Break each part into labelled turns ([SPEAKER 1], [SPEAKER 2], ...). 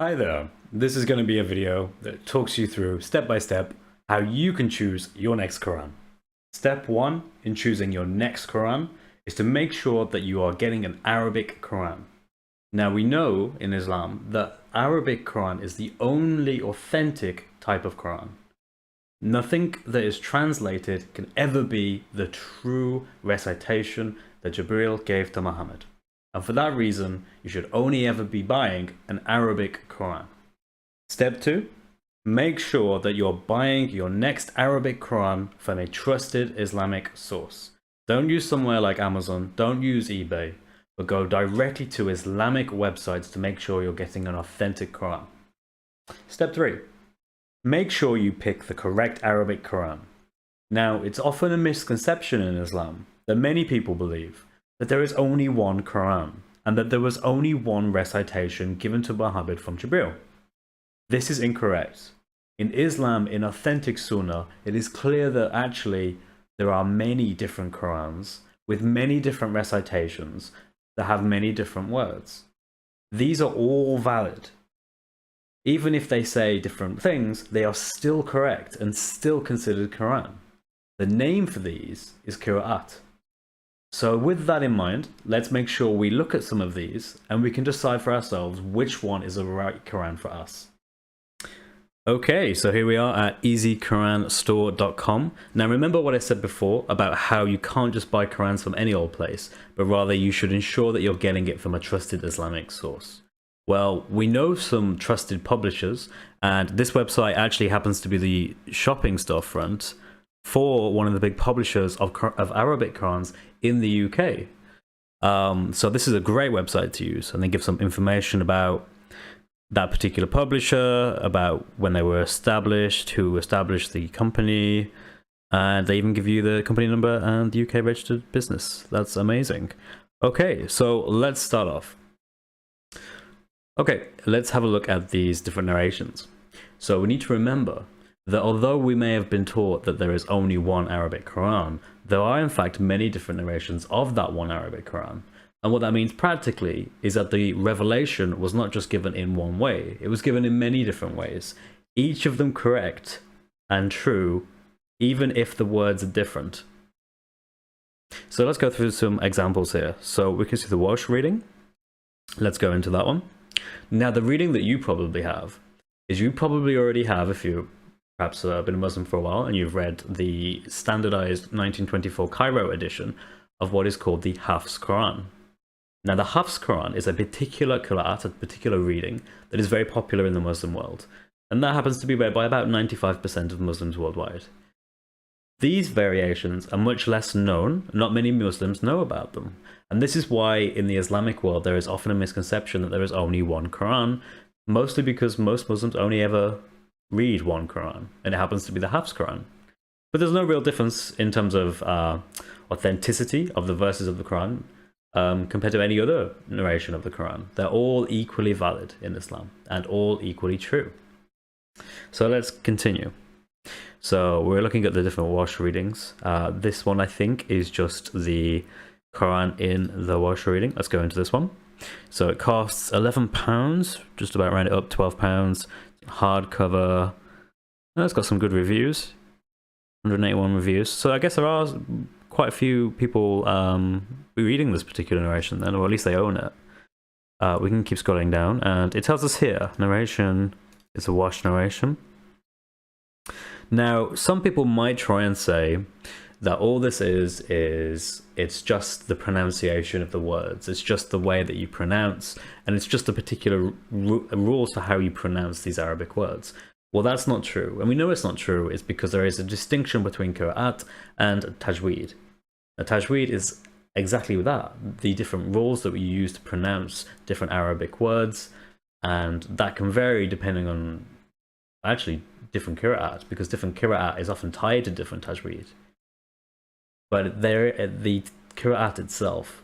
[SPEAKER 1] Hi there, this is going to be a video that talks you through step by step how you can choose your next Quran. Step 1 in choosing your next Quran is to make sure that you are getting an Arabic Quran. Now we know in Islam that Arabic Quran is the only authentic type of Quran. Nothing that is translated can ever be the true recitation that Jibril gave to Muhammad. And for that reason, you should only ever be buying an Arabic Quran. Step 2, make sure that you're buying your next Arabic Quran from a trusted Islamic source. Don't use somewhere like Amazon, don't use eBay, but go directly to Islamic websites to make sure you're getting an authentic Quran. Step 3, make sure you pick the correct Arabic Quran. Now, it's often a misconception in Islam that many people believe that there is only one Quran, and that there was only one recitation given to Muhammad from Jibril. This is incorrect. In Islam, in authentic Sunnah, it is clear that actually there are many different Qurans with many different recitations that have many different words. These are all valid. Even if they say different things, they are still correct and still considered Quran. The name for these is Qira'at. So with that in mind, let's make sure we look at some of these and we can decide for ourselves which one is the right Quran for us. Okay, so here we are at easyquranstore.com. Now remember what I said before about how you can't just buy Qurans from any old place, but rather you should ensure that you're getting it from a trusted Islamic source. Well, we know some trusted publishers, and this website actually happens to be the shopping storefront for one of the big publishers of Arabic Qurans in the UK. So this is a great website to use, and they give some information about that particular publisher, about when they were established, who established the company, and they even give you the company number and the UK registered business. That's amazing. Okay, so let's start off. Okay, let's have a look at these different narrations. So we need to remember that although we may have been taught that there is only one Arabic Quran, there are in fact many different narrations of that one Arabic Quran. And what that means practically is that the revelation was not just given in one way, it was given in many different ways, each of them correct and true, even if the words are different. So let's go through some examples here. So we can see the Welsh reading. Let's go into that one. Now the reading that you probably have is you probably already have, if you perhaps been a Muslim for a while and you've read the standardized 1924 Cairo edition of what is called the Hafs Quran. Now the Hafs Quran is a particular qira'at, a particular reading that is very popular in the Muslim world, and that happens to be read by about 95% of Muslims worldwide. These variations are much less known, not many Muslims know about them, and this is why in the Islamic world there is often a misconception that there is only one Quran, mostly because most Muslims only ever read one Quran, and it happens to be the Hafs Quran. But there's no real difference in terms of authenticity of the verses of the Quran compared to any other narration of the Quran. They're all equally valid in Islam and all equally true. So let's continue. So we're looking at the different Welsh readings. This one I think is just the Quran in the Welsh reading. Let's go into this one. So it costs £11, just about round it up, £12. Hardcover. It's got some good reviews, 181 reviews. So I guess there are quite a few people reading this particular narration then, or at least they own it. We can keep scrolling down, and it tells us here, narration is a Welsh narration. Now, some people might try and say that all this is it's just the pronunciation of the words. It's just the way that you pronounce, and it's just the particular rules for how you pronounce these Arabic words. Well, that's not true. And we know it's not true is because there is a distinction between Qira'at and Tajweed. Now, Tajweed is exactly that, the different rules that we use to pronounce different Arabic words, and that can vary depending on actually different Qira'at, because different Qira'at is often tied to different Tajweed. But the Qira'at itself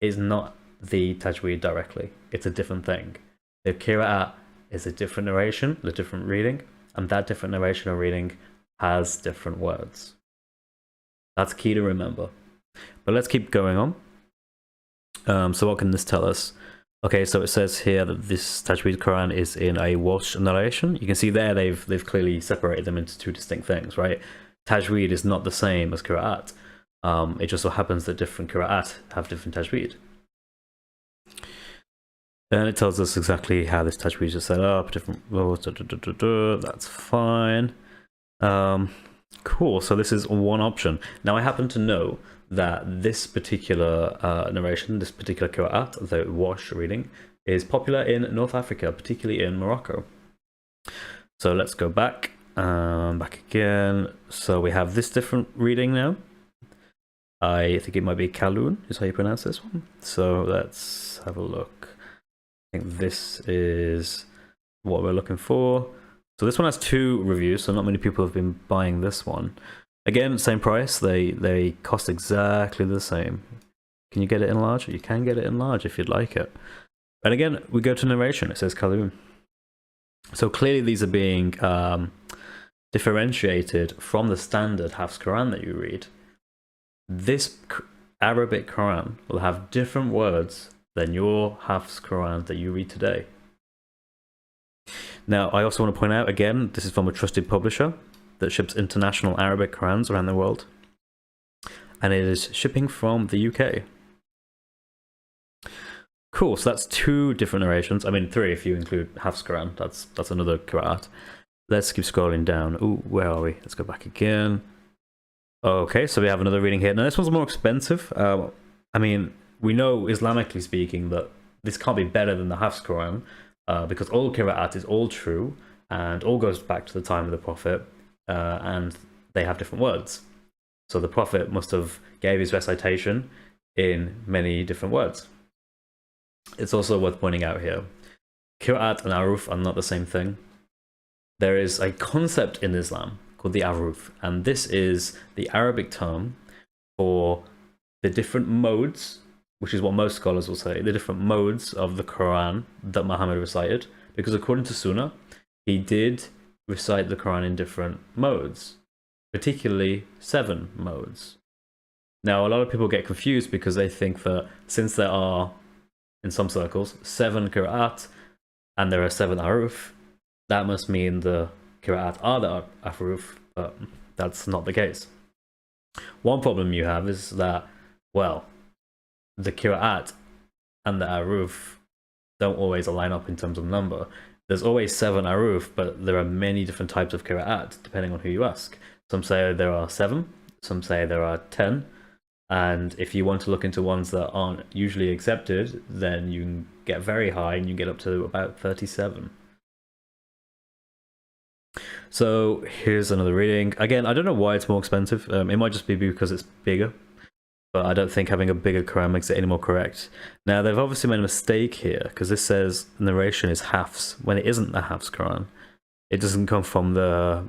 [SPEAKER 1] is not the Tajweed directly. It's a different thing. The Qira'at is a different narration, a different reading, and that different narration or reading has different words. That's key to remember. But let's keep going on. So what can this tell us? Okay, so it says here that this Tajweed Quran is in a Welsh narration. You can see there they've clearly separated them into two distinct things, right? Tajweed is not the same as Qira'at. It just so happens that different Qira'at have different Tajweed. And it tells us exactly how this Tajweed is set up, different rules, that's fine. Cool, so this is one option. Now I happen to know that this particular narration, this particular Qira'at, the Wash reading, is popular in North Africa, particularly in Morocco. So let's go back, back again. So we have this different reading now. I think it might be Kaloun, is how you pronounce this one. So let's have a look. I think this is what we're looking for. So this one has 2 reviews, so not many people have been buying this one. Again, same price, they cost exactly the same. Can you get it in large? You can get it in large if you'd like it. And again, we go to narration, it says Kaloun. So clearly these are being differentiated from the standard Hafs Quran that you read. This Arabic Quran will have different words than your Hafs Quran that you read today. Now, I also want to point out, again, this is from a trusted publisher that ships international Arabic Qurans around the world. And it is shipping from the UK. Cool, so that's 2 different narrations. I mean, 3 if you include Hafs Quran. That's another Qira'at. Let's keep scrolling down. Ooh, where are we? Let's go back again. Okay, so we have another reading here. Now, this one's more expensive. I mean, we know, Islamically speaking, that this can't be better than the Hafs Quran, because all Qira'at is all true, and all goes back to the time of the Prophet, and they have different words. So the Prophet must have gave his recitation in many different words. It's also worth pointing out here, Qira'at and Aruf are not the same thing. There is a concept in Islam called the Aruf, and this is the Arabic term for the different modes, which is what most scholars will say, the different modes of the Quran that Muhammad recited, because according to Sunnah, he did recite the Quran in different modes, particularly 7 modes. Now, a lot of people get confused because they think that since there are, in some circles, 7 Qira'at and there are 7 Aruf, that must mean the Qira'at are the Aruf, but that's not the case. One problem you have is that, well, the Qira'at and the Aruf don't always align up in terms of number. There's always 7 Aruf, but there are many different types of Qira'at, depending on who you ask. Some say there are 7, some say there are 10, and if you want to look into ones that aren't usually accepted, then you can get very high and you get up to about 37. So here's another reading. Again, I don't know why it's more expensive. It might just be because it's bigger, but I don't think having a bigger Quran makes it any more correct. Now, they've obviously made a mistake here, because this says narration is Hafs, when it isn't the Hafs Quran. It doesn't come from the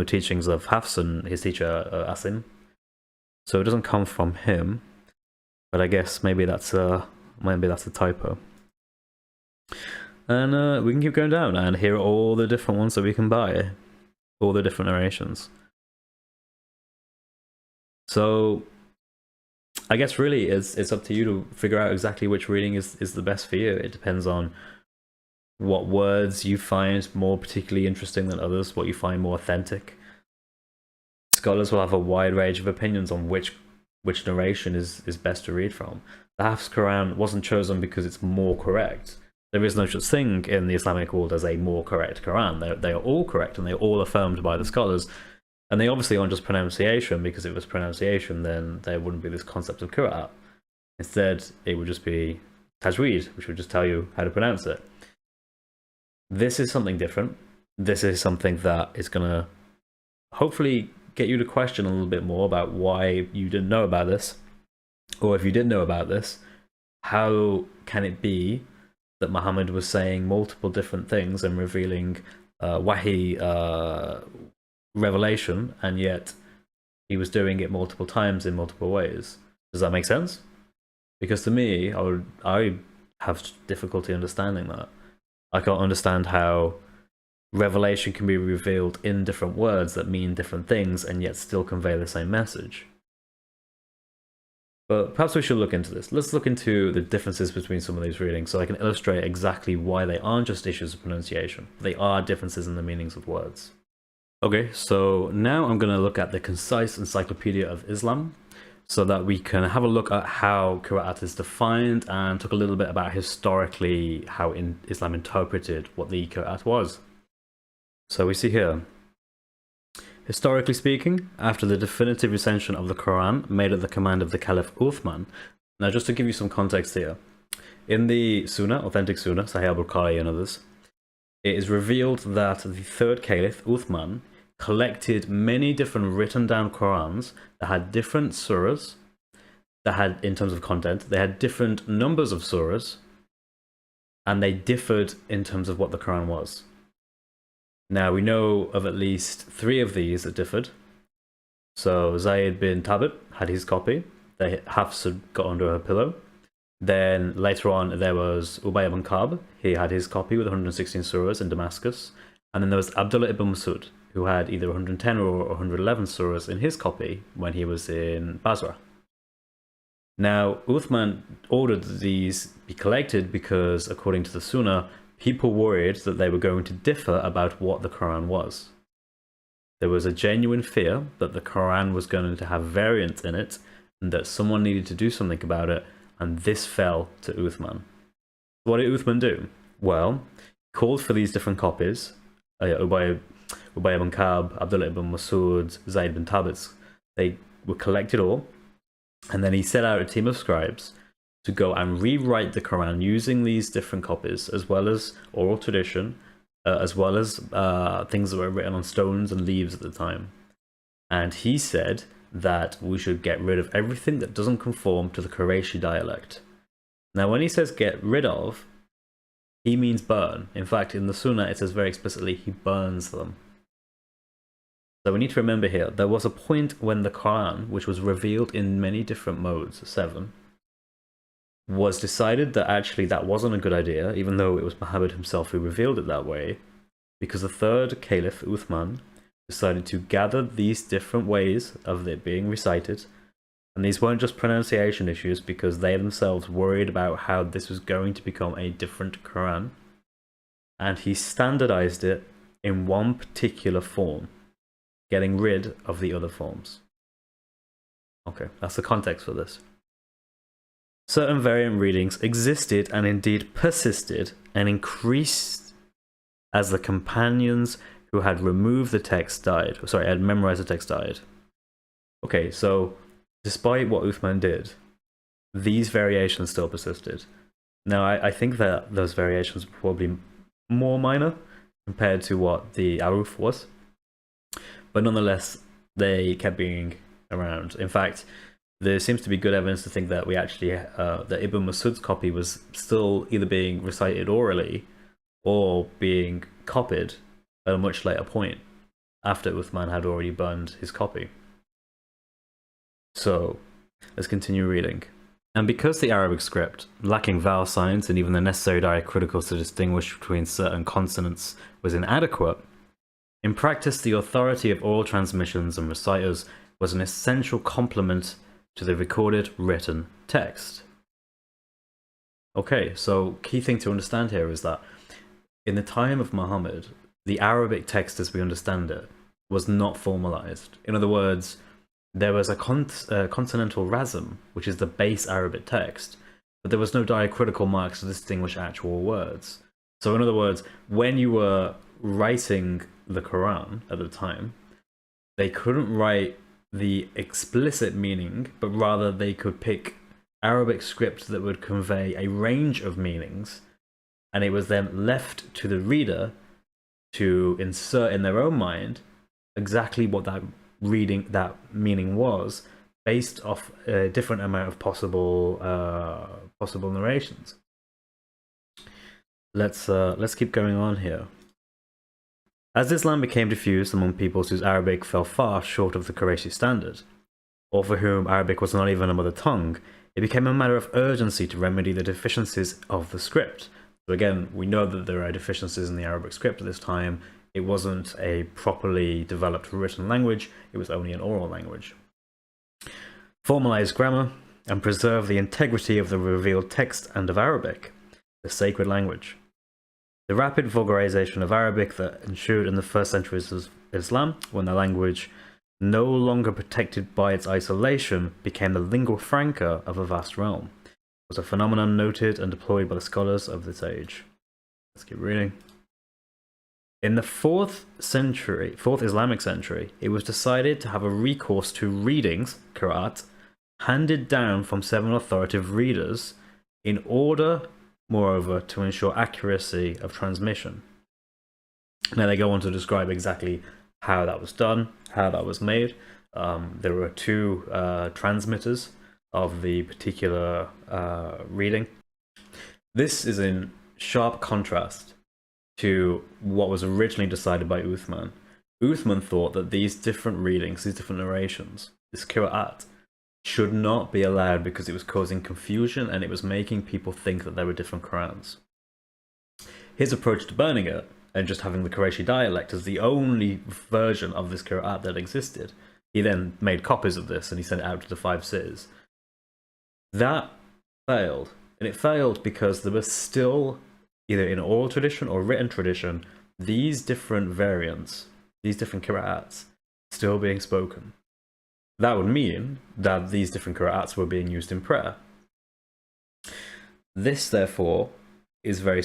[SPEAKER 1] teachings of Hafs and his teacher Asim. So it doesn't come from him, but I guess maybe that's a typo. And we can keep going down, and here are all the different ones that we can buy, all the different narrations. So I guess really it's up to you to figure out exactly which reading is the best for you. It depends on what words you find more particularly interesting than others, what you find more authentic. Scholars will have a wide range of opinions on which narration is best to read from. The Hafs Quran wasn't chosen because it's more correct. There is no such thing in the Islamic world as a more correct Quran. They are all correct, and they're all affirmed by the scholars. And they obviously aren't just pronunciation, because if it was pronunciation, then there wouldn't be this concept of Qira'at. Instead, it would just be Tajweed, which would just tell you how to pronounce it. This is something different. This is something that is going to hopefully get you to question a little bit more about why you didn't know about this. Or if you did know about this, how can it be that Muhammad was saying multiple different things and revealing wahi revelation, and yet he was doing it multiple times in multiple ways? Does that make sense? Because to me, I have difficulty understanding that. I can't understand how revelation can be revealed in different words that mean different things and yet still convey the same message. But perhaps we should look into this. Let's look into the differences between some of these readings so I can illustrate exactly why they aren't just issues of pronunciation. They are differences in the meanings of words. Okay, so now I'm going to look at the Concise Encyclopedia of Islam so that we can have a look at how Qira'at is defined and talk a little bit about historically how Islam interpreted what the Qira'at was. So we see here, historically speaking, after the definitive recension of the Quran made at the command of the Caliph Uthman. Now just to give you some context here, in the Sunnah, authentic Sunnah, Sahih al-Bukhari and others, it is revealed that the third Caliph, Uthman, collected many different written down Qurans that had different surahs, that had, in terms of content, they had different numbers of surahs, and they differed in terms of what the Quran was. Now, we know of at least 3 of these that differed. So, Zayd bin Thabit had his copy. Hafs had got under her pillow. Then, later on, there was Ubay ibn Ka'b. He had his copy with 116 surahs in Damascus. And then there was Abdullah ibn Masud, who had either 110 or 111 surahs in his copy when he was in Basra. Now, Uthman ordered these be collected because, according to the Sunnah, people worried that they were going to differ about what the Quran was. There was a genuine fear that the Quran was going to have variants in it and that someone needed to do something about it, and this fell to Uthman. What did Uthman do? Well, he called for these different copies. Ubay ibn Ka'b, Abdullah ibn Masud, Zayd bin Thabit, they were collected all, and then he set out a team of scribes to go and rewrite the Quran using these different copies, as well as oral tradition, as well as things that were written on stones and leaves at the time. And he said that we should get rid of everything that doesn't conform to the Qurayshi dialect. Now, when he says get rid of, he means burn. In fact, in the Sunnah, it says very explicitly, he burns them. So we need to remember here, there was a point when the Quran, which was revealed in many different modes, 7, was decided that actually that wasn't a good idea, even though it was Muhammad himself who revealed it that way, because the third Caliph, Uthman, decided to gather these different ways of it being recited, and these weren't just pronunciation issues because they themselves worried about how this was going to become a different Quran, and he standardized it in one particular form, getting rid of the other forms. Okay, that's the context for this. Certain variant readings existed and indeed persisted and increased as the companions who had removed the text died. Sorry, had memorized the text died. Okay, so despite what Uthman did, these variations still persisted. Now, I think that those variations were probably more minor compared to what the Aruf was, but nonetheless, they kept being around. In fact, there seems to be good evidence to think that we actually that Ibn Masud's copy was still either being recited orally or being copied at a much later point after Uthman had already burned his copy. So let's continue reading. And because the Arabic script, lacking vowel signs and even the necessary diacriticals to distinguish between certain consonants, was inadequate, in practice the authority of oral transmissions and reciters was an essential complement to the recorded written text. Okay, so key thing to understand here is that in the time of Muhammad, the Arabic text as we understand it was not formalized. In other words, there was a consonantal rasm, which is the base Arabic text, but there was no diacritical marks to distinguish actual words. So in other words, when you were writing the Quran at the time, they couldn't write the explicit meaning, but rather they could pick Arabic script that would convey a range of meanings, and it was then left to the reader to insert in their own mind exactly what that meaning was, based off a different amount of possible narrations. Let's keep going on here. As Islam became diffused among peoples whose Arabic fell far short of the Qurayshi standard, or for whom Arabic was not even a mother tongue, it became a matter of urgency to remedy the deficiencies of the script. So again, we know that there are deficiencies in the Arabic script at this time. It wasn't a properly developed written language, it was only an oral language. Formalized grammar, and preserve the integrity of the revealed text and of Arabic, the sacred language. The rapid vulgarization of Arabic that ensued in the first centuries of Islam, when the language, no longer protected by its isolation, became the lingua franca of a vast realm, was a phenomenon noted and deployed by the scholars of this age. Let's keep reading. In the 4th Islamic century, it was decided to have a recourse to readings, qira'at, handed down from 7 authoritative readers in order, moreover, to ensure accuracy of transmission. Now they go on to describe exactly how that was done, how that was made. There were 2 transmitters of the particular reading. This is in sharp contrast to what was originally decided by Uthman. Uthman thought that these different readings, these different narrations, this qira'at, should not be allowed because it was causing confusion and it was making people think that there were different Qurans. His approach to burning it and just having the Qurayshi dialect as the only version of this qira'at that existed, he then made copies of this and he sent it out to the 5 cities. That failed, and it failed because there was still, either in oral tradition or written tradition, these different variants, these different qira'ats still being spoken. That would mean that these different qira'ats were being used in prayer. This, therefore, is very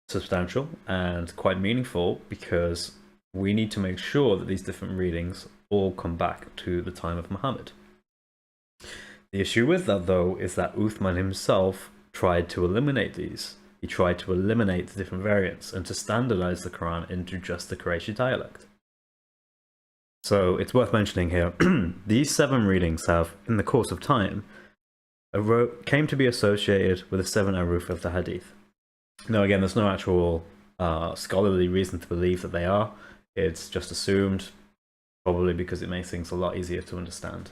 [SPEAKER 1] substantial and quite meaningful because we need to make sure that these different readings all come back to the time of Muhammad. The issue with that, though, is that Uthman himself tried to eliminate these. He tried to eliminate the different variants and to standardize the Quran into just the Qurayshi dialect. So it's worth mentioning here, these 7 readings have, in the course of time, came to be associated with the 7 Aruf of the Hadith. Now again, there's no actual scholarly reason to believe that they are. It's just assumed, probably because it makes things a lot easier to understand.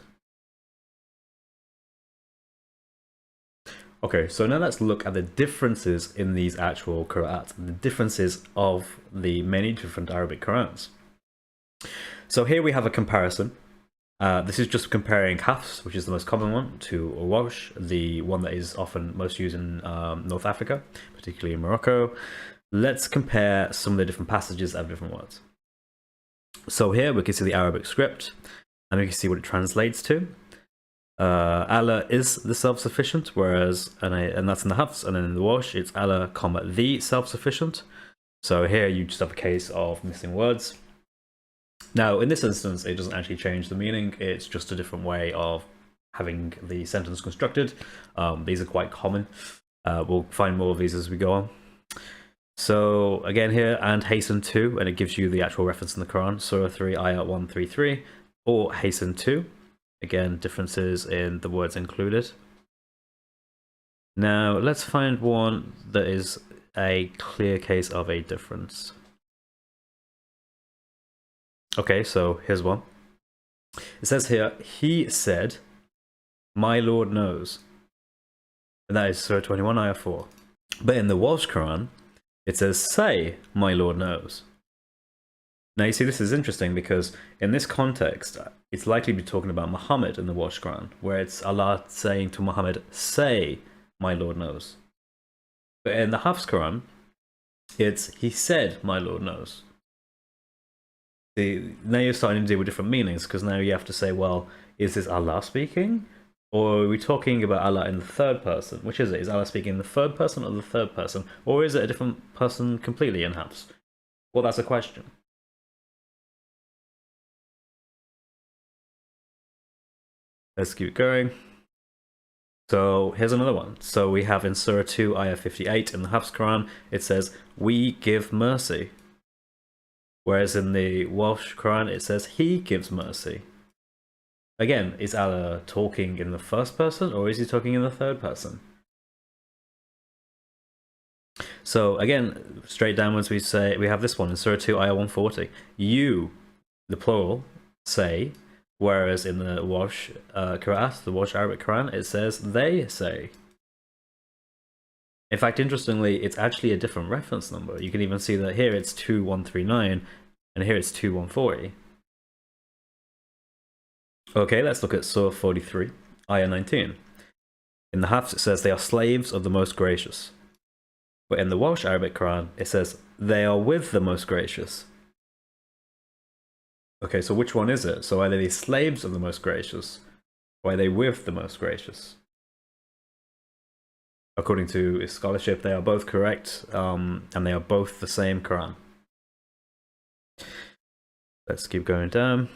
[SPEAKER 1] Okay, so now let's look at the differences in these actual qira'ats, the differences of the many different Arabic Qurans. So here we have a comparison. This is just comparing Hafs, which is the most common one, to Warsh, the one that is often most used in North Africa, particularly in Morocco. Let's compare some of the different passages of different words. So here we can see the Arabic script, and we can see what it translates to. Allah is the self-sufficient, whereas, and that's in the Hafs, and then in the Warsh, it's Allah, the self-sufficient. So here you just have a case of missing words. Now, in this instance, it doesn't actually change the meaning. It's just a different way of having the sentence constructed. These are quite common. We'll find more of these as we go on. So again here, and hasten to, and it gives you the actual reference in the Quran, Surah 3, Ayah 133, or hasten to. Again, differences in the words included. Now, let's find one that is a clear case of a difference. Okay, so here's one. It says here, he said, my Lord knows. And that is Surah 21, Ayah 4. But in the Welsh Quran, it says, say, my Lord knows. Now you see, this is interesting because in this context, it's likely to be talking about Muhammad in the Welsh Quran, where it's Allah saying to Muhammad, say, my Lord knows. But in the Hafs Quran, it's, he said, my Lord knows. See, now you're starting to deal with different meanings, because now you have to say, well, is this Allah speaking? Or are we talking about Allah in the third person? Which is it? Is Allah speaking in the third person or the third person? Or is it a different person completely in Hafs? Well, that's a question. Let's keep going. So here's another one. So we have in Surah 2, Ayah 58 in the Hafs Quran, it says, we give mercy. Whereas in the Welsh Quran, it says, he gives mercy. Again, is Allah talking in the first person or is he talking in the third person? So again, straight downwards we say, we have this one in Surah 2, Ayah 140. You, the plural, say, whereas in the Welsh Qur'an, the Welsh Arabic Quran, it says, they say. In fact, interestingly, it's actually a different reference number. You can even see that here it's 2139 and here it's 2140. Okay, let's look at Surah 43, Ayah 19. In the Hafs, it says they are slaves of the Most Gracious. But in the Welsh Arabic Quran, it says they are with the Most Gracious. Okay, so which one is it? So are they slaves of the Most Gracious, or are they with the Most Gracious? According to scholarship, they are both correct, and they are both the same Quran. Let's keep going down.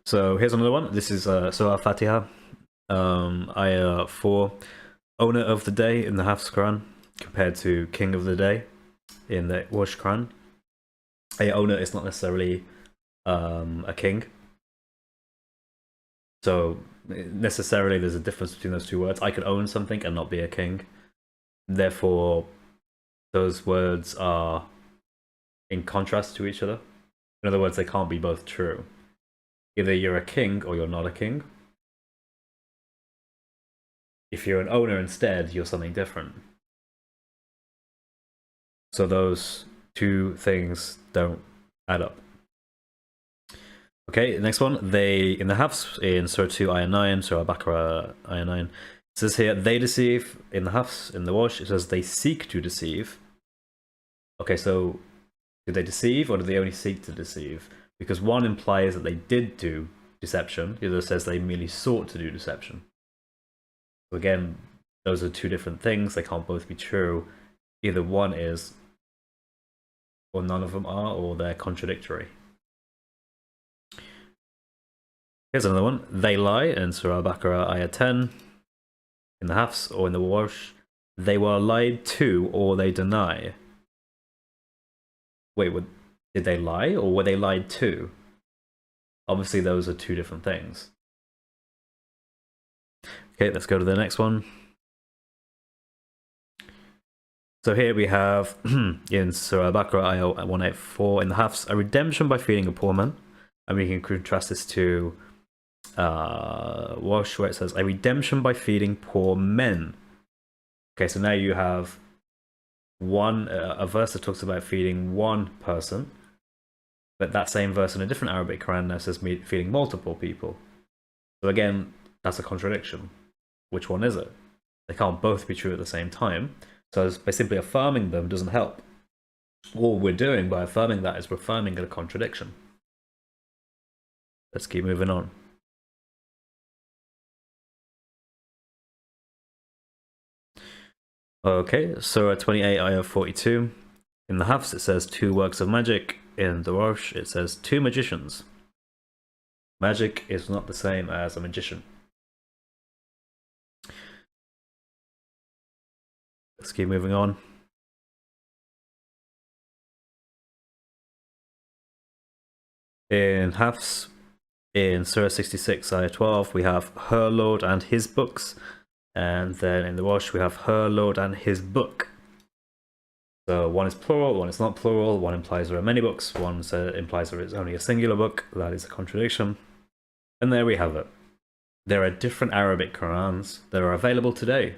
[SPEAKER 1] So here's another one. This is Surah Fatiha, Ayah 4, Owner of the Day in the Hafs Quran, compared to King of the Day in the Warsh Quran. A owner is not necessarily a king. So necessarily there's a difference between those two words. I could own something and not be a king. Therefore, those words are in contrast to each other. In other words, they can't be both true. Either you're a king or you're not a king. If you're an owner instead, you're something different. So those two things don't add up. Okay, next one. They, in the Hafs, in Surah 2, Ayah 9, Surah Baqarah, Ayah 9, it says here, they deceive. In the Hafs, in the Wash, it says they seek to deceive. Okay, so did they deceive or did they only seek to deceive? Because one implies that they did do deception, the other says they merely sought to do deception. So again, those are two different things. They can't both be true. Either one is, or none of them are, or they're contradictory. Here's another one. They lie in Surah Baqarah, Ayah 10. In the Hafs or in the Warsh, they were lied to or they deny. Wait, did they lie or were they lied to? Obviously, those are two different things. Okay, let's go to the next one. So here we have in Surah Baqarah, Ayah 184, in the Hafs, a redemption by feeding a poor man. And we can contrast this to Wash, where it says a redemption by feeding poor men. Okay, so now you have a verse that talks about feeding one person, but that same verse in a different Arabic Quran now says feeding multiple people. So again, that's a contradiction. Which one is it? They can't both be true at the same time. So by simply affirming them doesn't help. All we're doing by affirming that is we're affirming a contradiction. Let's keep moving on. Okay, Surah 28, Ayah 42. In the Hafs, it says 2 works of magic. In the Warsh, it says 2 magicians. Magic is not the same as a magician. Let's keep moving on. In Hafs, in Surah 66, Ayah 12, we have her Lord and his books. And then in the Wash, we have her Lord and his book. So one is plural, one is not plural, one implies there are many books, one implies there is only a singular book. That is a contradiction. And there we have it. There are different Arabic Qurans that are available today.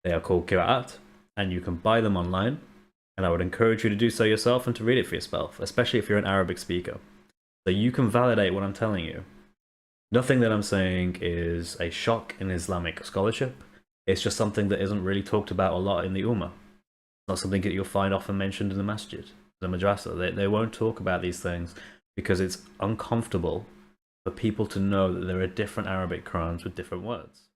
[SPEAKER 1] They are called Qira'at, and you can buy them online. And I would encourage you to do so yourself and to read it for yourself, especially if you're an Arabic speaker. So you can validate what I'm telling you. Nothing that I'm saying is a shock in Islamic scholarship. It's just something that isn't really talked about a lot in the Ummah. It's not something that you'll find often mentioned in the masjid, the madrasa. They won't talk about these things because it's uncomfortable for people to know that there are different Arabic Qurans with different words.